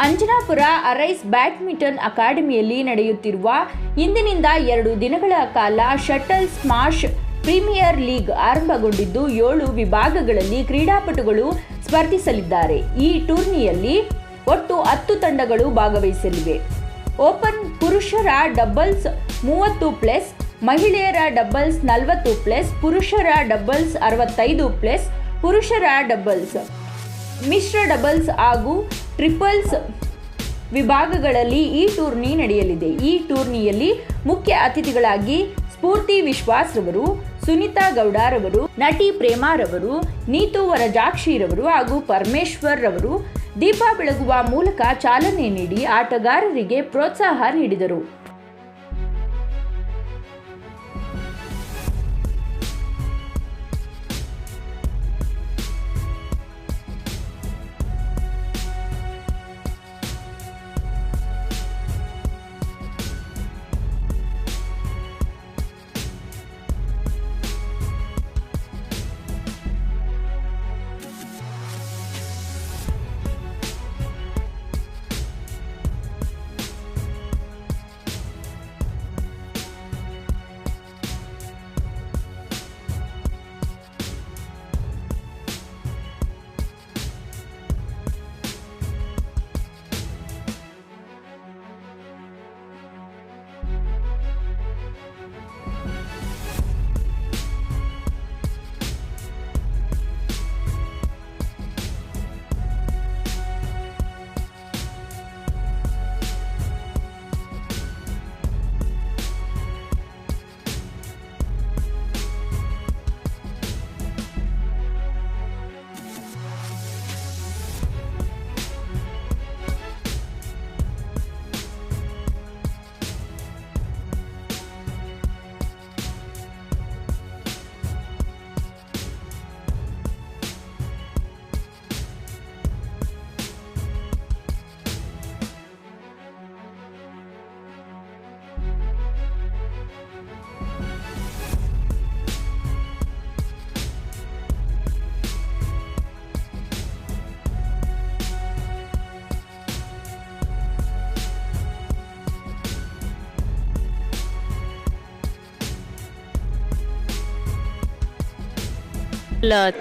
Anjanapura arise badminton ಅಕಾಡೆಮಿಯಲ್ಲಿ ನಡೆಯುತ್ತಿರುವ ಇಂದಿನಿಂದ 2 ದಿನಗಳ ಕಾಲ ಶಟಲ್ ಸ್ಮಾಶ್ ಪ್ರೀಮಿಯರ್ ಲೀಗ್ ಆರಂಭಗೊಂಡಿದ್ದು 7 ವಿಭಾಗಗಳಲ್ಲಿ ಕ್ರೀಡಾಪಟುಗಳು ಸ್ಪರ್ಧಿಸಲಿದ್ದಾರೆ. ಈ ಟೂರ್ನಿಯಲ್ಲಿ ಒಟ್ಟು 10 ತಂಡಗಳು ಭಾಗವಹಿಸಲಿವೆ. ಓಪನ್ ಪುರುಷರ ಡಬಲ್ಸ್ 30+, ಮಹಿಳೆಯರ ಡಬಲ್ಸ್ 40+, ಪುರುಷರ ಡಬಲ್ಸ್ 65+, ಪುರುಷರ ಡಬಲ್ಸ್, ಮಿಶ್ರ ಡಬಲ್ಸ್ ಹಾಗೂ ಟ್ರಿಪಲ್ಸ್ ವಿಭಾಗಗಳಲ್ಲಿ ಈ ಟೂರ್ನಿ ನಡೆಯಲಿದೆ. ಈ ಟೂರ್ನಿಯಲ್ಲಿ ಮುಖ್ಯ ಅತಿಥಿಗಳಾಗಿ ಸ್ಫೂರ್ತಿ ವಿಶ್ವಾಸ್ ರವರು, ಸುನಿತಾ ಗೌಡರವರು, ನಟಿ ಪ್ರೇಮಾರವರು, ನೀತು ವರಜಾಕ್ಷಿರವರು ಹಾಗೂ ಪರಮೇಶ್ವರ್ ರವರು ದೀಪ ಬೆಳಗುವ ಮೂಲಕ ಚಾಲನೆ ನೀಡಿ ಆಟಗಾರರಿಗೆ ಪ್ರೋತ್ಸಾಹ ನೀಡಿದರು.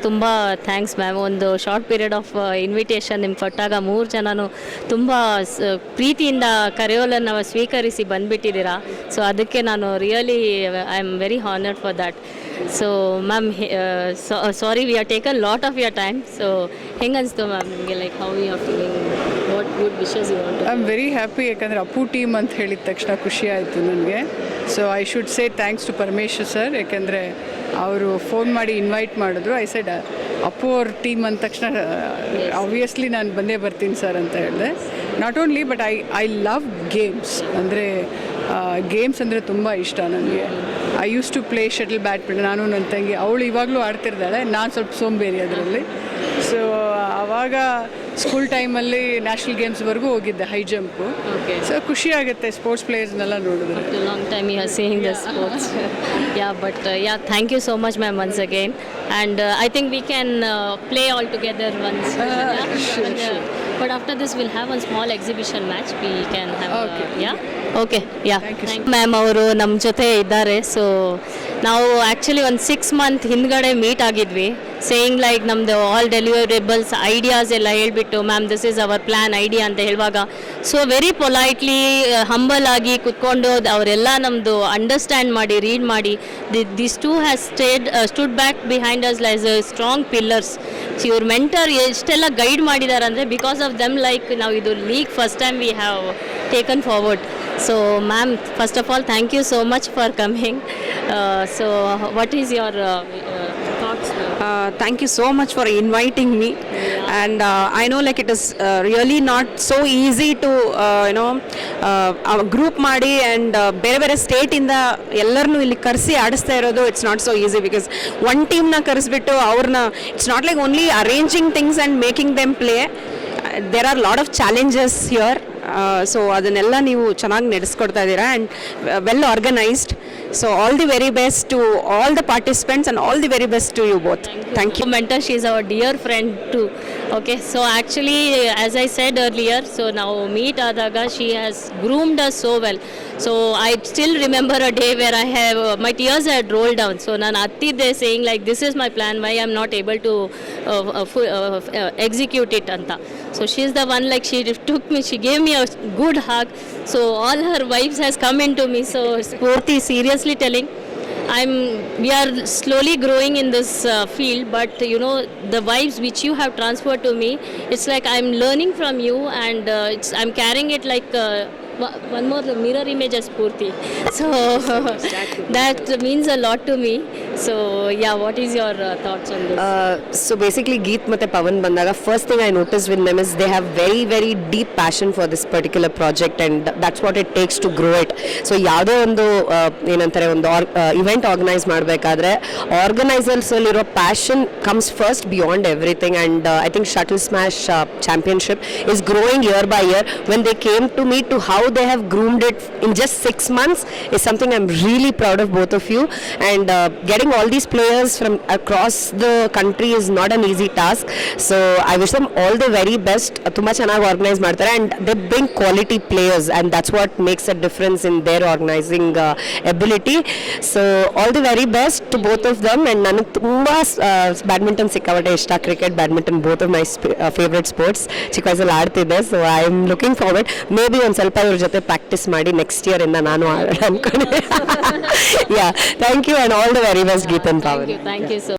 ತುಂಬ ಥ್ಯಾಂಕ್ಸ್ ಮ್ಯಾಮ್. ಒಂದು ಶಾರ್ಟ್ ಪೀರಿಯಡ್ ಆಫ್ ಇನ್ವಿಟೇಷನ್ ನಿಮ್ಗೆ ಕೊಟ್ಟಾಗ 3 ಜನನು ತುಂಬ ಪ್ರೀತಿಯಿಂದ ಕರೆಯೋಲನ್ನು ಸ್ವೀಕರಿಸಿ ಬಂದುಬಿಟ್ಟಿದ್ದೀರಾ. ಸೊ ಅದಕ್ಕೆ ನಾನು really I am very honoured for that. So ma'am, sorry we are taken lot of your time. So ಹೆಂಗೆ ಅನಿಸ್ತು ಮ್ಯಾಮ್ ನಿಮಗೆ? Like how you are feeling? What good wishes you want? I am very happy. ಯಾಕಂದರೆ Appu team ಅಂತ ಹೇಳಿದ ತಕ್ಷಣ ಖುಷಿ ಆಯಿತು ನನಗೆ. So I should say thanks to Parameshwar sir. ಯಾಕೆಂದರೆ ಅವರು ಫೋನ್ ಮಾಡಿ ಇನ್ವೈಟ್ ಮಾಡಿದ್ರು. ಐ ಸೈಡ್ ಅಪ್ಪು ಅವ್ರ ಟೀಮ್ ಅಂದ ತಕ್ಷಣ ಆಬ್ವಿಯಸ್ಲಿ ನಾನು ಬಂದೇ ಬರ್ತೀನಿ ಸರ್ ಅಂತ ಹೇಳಿದೆ. Not only but I love games. ಅಂದರೆ ಗೇಮ್ಸ್ ಅಂದರೆ ತುಂಬ ಇಷ್ಟ ನನಗೆ. I use to play shuttle badminton. ನಾನು ನನ್ನ ತಂಗಿ, ಅವಳು ಇವಾಗಲೂ ಆಡ್ತಿರ್ತಾಳೆ, ನಾನು ಸ್ವಲ್ಪ ಸೋಂಬೇರಿ ಅದರಲ್ಲಿ. ಸೊ ಆವಾಗ ಸ್ಕೂಲ್ ಟೈಮಲ್ಲಿ ನ್ಯಾಷನಲ್ ಗೇಮ್ಸ್ವರೆಗೂ ಹೋಗಿದ್ದೆ, ಹೈ ಜಂಪು. ಸೊ ಖುಷಿ ಆಗುತ್ತೆ ಸ್ಪೋರ್ಟ್ಸ್ ಪ್ಲೇಯರ್ಸ್ನೆಲ್ಲ ನೋಡಿದ್ರೆ. Long time you are seeing the sports. Thank you so much ma'am once again. And I think we can play all together once. But after this we'll have a small exhibition match. We can have okay. Ma'am ಅವರು ನಮ್ಮ ಜೊತೆ ಇದ್ದಾರೆ. So ನಾವು actually ಒಂದು 6 month ಹಿಂದ್ಗಡೆ meet ಆಗಿದ್ವಿ. Saying like ನಮ್ಮದು all ಡೆಲಿವರೇಬಲ್ಸ್ ideas ಎಲ್ಲ ಹೇಳಿಬಿಟ್ಟು ma'am this is our plan idea ಅಂತ ಹೇಳುವಾಗ ಸೊ ವೆರಿ ಪೊಲೈಟ್ಲಿ ಹಂಬಲ್ ಆಗಿ ಕುತ್ಕೊಂಡು ಅವರೆಲ್ಲ ನಮ್ಮದು ಅಂಡರ್ಸ್ಟ್ಯಾಂಡ್ ಮಾಡಿ ರೀಡ್ ಮಾಡಿ this two has stood back behind us lies strong pillars. ಇವ್ರ ಮೆಂಟರ್ ಎಷ್ಟೆಲ್ಲ ಗೈಡ್ ಮಾಡಿದ್ದಾರೆ ಅಂದರೆ ಬಿಕಾಸ್ ಆಫ್ ದೆಮ್ ಲೈಕ್ ನಾವು ಇದು league first time we have taken forward. So ma'am, first of all thank you so much for coming. So what is your thoughts? Thank you so much for inviting me. And I know like it is really not so easy to group ಮಾಡಿ and ಬೇರೆ ಬೇರೆ ಸ್ಟೇಟಿಂದ ಎಲ್ಲರನ್ನೂ ಇಲ್ಲಿ ಕರೆಸಿ ಆಡಿಸ್ತಾ ಇರೋದು it's not so easy. Because one ಟೀಮ್ನ ಕರೆಸ್ಬಿಟ್ಟು ಅವ್ರನ್ನ it's not like only arranging things and making them play. There are lot of challenges here. So ಅದನ್ನೆಲ್ಲ ನೀವು ಚೆನ್ನಾಗಿ ನಡೆಸ್ಕೊಡ್ತಾ ಇದ್ದೀರಾ and well organised. So all the very best to all the participants and all the very best to you both. Thank you. Mentor, she is our dear friend too. Okay, so actually, as I said earlier, so now meet Adaga, she has groomed us so well. So I still remember a day where I have my tears had rolled down. So nan atti they saying like, this is my plan, why I'm not able to execute it anta. So she's the one, like, she took me, she gave me a good hug. So all her vibes has come into me. So Spurti, seriously telling, we are slowly growing in this field, but you know, the vibes which you have transferred to me, it's like I'm learning from you, and I'm carrying it like one more mirror image as Spurti. So that means a lot to me. So yeah, what is your thoughts on this? So basically Geet ಮತ್ತೆ ಪವನ್ ಬಂದಾಗ first thing I noticed with them is they have very very deep passion for this particular project, and that's what it takes to grow it. So ಯಾವುದೋ ಒಂದು ಏನಂತಾರೆ ಒಂದು event organize ಮಾಡಬೇಕಾದ್ರೆ organizers ಅಲ್ಲಿರೋ passion comes first beyond everything, and I think Shuttle Smash Championship is growing year by year. When they came to me to how they have groomed it in just 6 months is something I'm really proud of both of you, and getting all these players from across the country is not an easy task. So I wish them all the very best. ತುಂಬಾ ಚೆನ್ನಾಗಿ organise ಮಾಡ್ತಾರೆ, and they bring quality players, and that's what makes a difference in their organizing ability. So all the very best to both of them. And ನನಗೆ ತುಂಬಾ badminton ಸಿಕ್ಕಾಪಟ್ಟೆ ಇಷ್ಟ, cricket badminton both of my favorite sports. ಚಿಕ್ಕ ವಯಸ್ಸಲ್ಲಿ ಆಡ್ತಿದ್ದೆ, so I am looking forward. May be ಒಂದು ಸ್ವಲ್ಪ ಇವ್ರ ಜೊತೆ ಪ್ರಾಕ್ಟೀಸ್ ಮಾಡಿ ನೆಕ್ಸ್ಟ್ ಇಯರ್ ಇಂದ ನಾನು ಆಡೋಣ ಅನ್ಕೊಂಡೆ. Yeah, thank you, and all the very best, Geet and Pawan. Thank you so